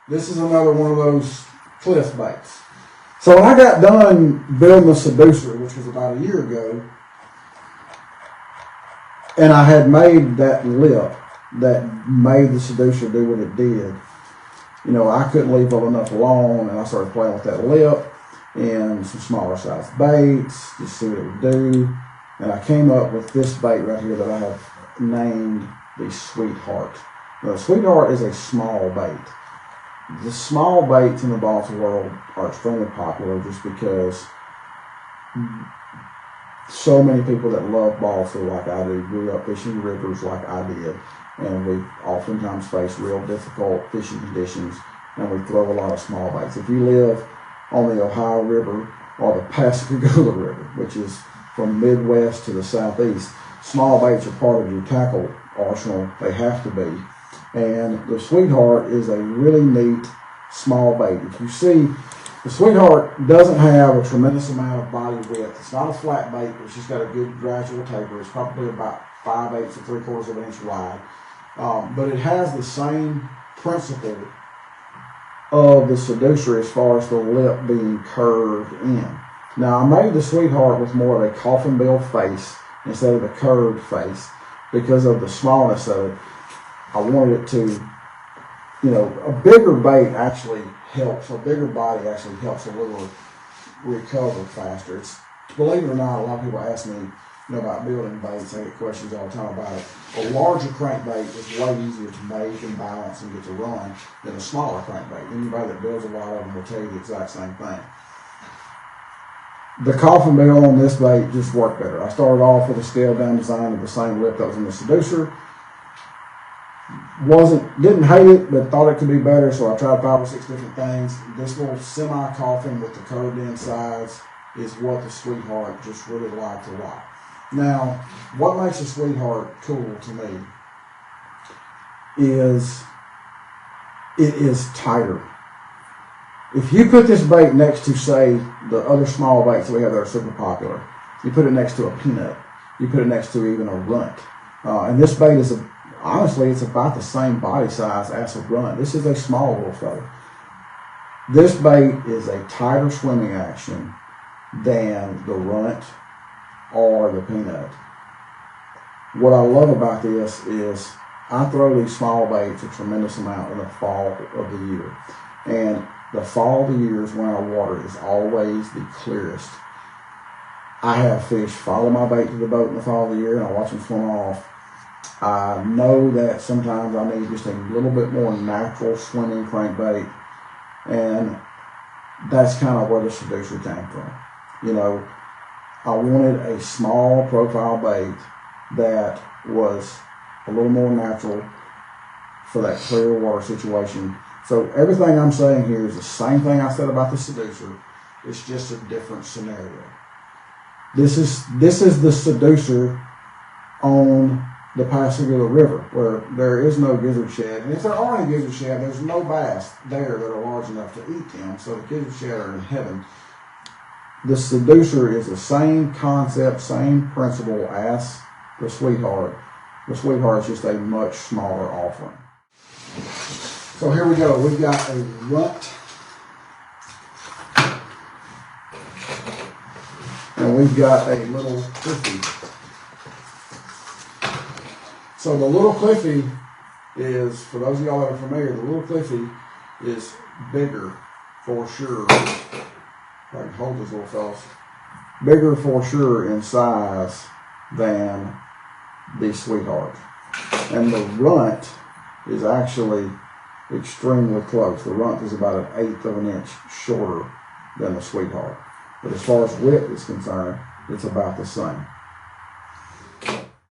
This is another one of those cliff baits. So when I got done building the Seducer, which was about a year ago, and I had made that lip that made the Seducer do what it did, you know, I couldn't leave it enough alone, and I started playing with that lip and some smaller size baits, just see what it would do. And I came up with this bait right here that I have named the Sweetheart. Now, the Sweetheart is a small bait. The small baits in the balsa world are extremely popular just because so many people that love balsa like I do grew up fishing rivers like I did, and we oftentimes face real difficult fishing conditions, and we throw a lot of small baits. If you live on the Ohio River or the Pascagoula River, which is from Midwest to the Southeast, small baits are part of your tackle arsenal. They have to be. And the Sweetheart is a really neat small bait. If you see, the Sweetheart doesn't have a tremendous amount of body width. It's not a flat bait, but it's just got a good gradual taper. It's probably about 5/8 to 3/4 of an inch wide. But it has the same principle of the Seducer as far as the lip being curved in. Now, I made the Sweetheart with more of a coffin bill face instead of a curved face because of the smallness of it. I wanted it to, you know, a bigger bait actually helps, a bigger body actually helps a lure recover faster. It's, believe it or not, a lot of people ask me, you know, about building baits. I get questions all the time about it. A larger crankbait is way easier to make and balance and get to run than a smaller crankbait. Anybody that builds a lot of them will tell you the exact same thing. The coffin bill on this bait just worked better. I started off with a scaled down design of the same lip that was in the Seducer. Didn't hate it, but thought it could be better, so I tried 5 or 6 different things. This little semi-coffin with the curved in sides is what the Sweetheart just really liked a lot. Now, what makes a Sweetheart cool to me is it is tighter. If you put this bait next to, say, the other small baits that we have that are super popular, you put it next to a peanut, you put it next to even a runt, and this bait is honestly, it's about the same body size as a runt. This is a small little fella. This bait is a tighter swimming action than the runt or the peanut. What I love about this is I throw these small baits a tremendous amount in the fall of the year. And the fall of the year is when our water is always the clearest. I have fish follow my bait to the boat in the fall of the year, and I watch them swim off. I know that sometimes I need just a little bit more natural swimming crankbait, and that's kind of where the Seducer came from. You know, I wanted a small profile bait that was a little more natural for that clear water situation. So everything I'm saying here is the same thing I said about the Seducer. It's just a different scenario. This is the Seducer on the Pascagoula River, where there is no gizzard shad. And if there are any gizzard shad, there's no bass there that are large enough to eat them, so the gizzard shad are in heaven. The Seducer is the same concept, same principle as the Sweetheart. The Sweetheart is just a much smaller offering. So here we go. We've got a runt, and we've got a little cliffy. So the little cliffy is, for those of y'all that are familiar, the little cliffy is bigger for sure. If I can hold these little fellas. Bigger for sure in size than the Sweetheart. And the runt is actually extremely close. The runt is about 1/8 of an inch shorter than the Sweetheart. But as far as width is concerned, it's about the same.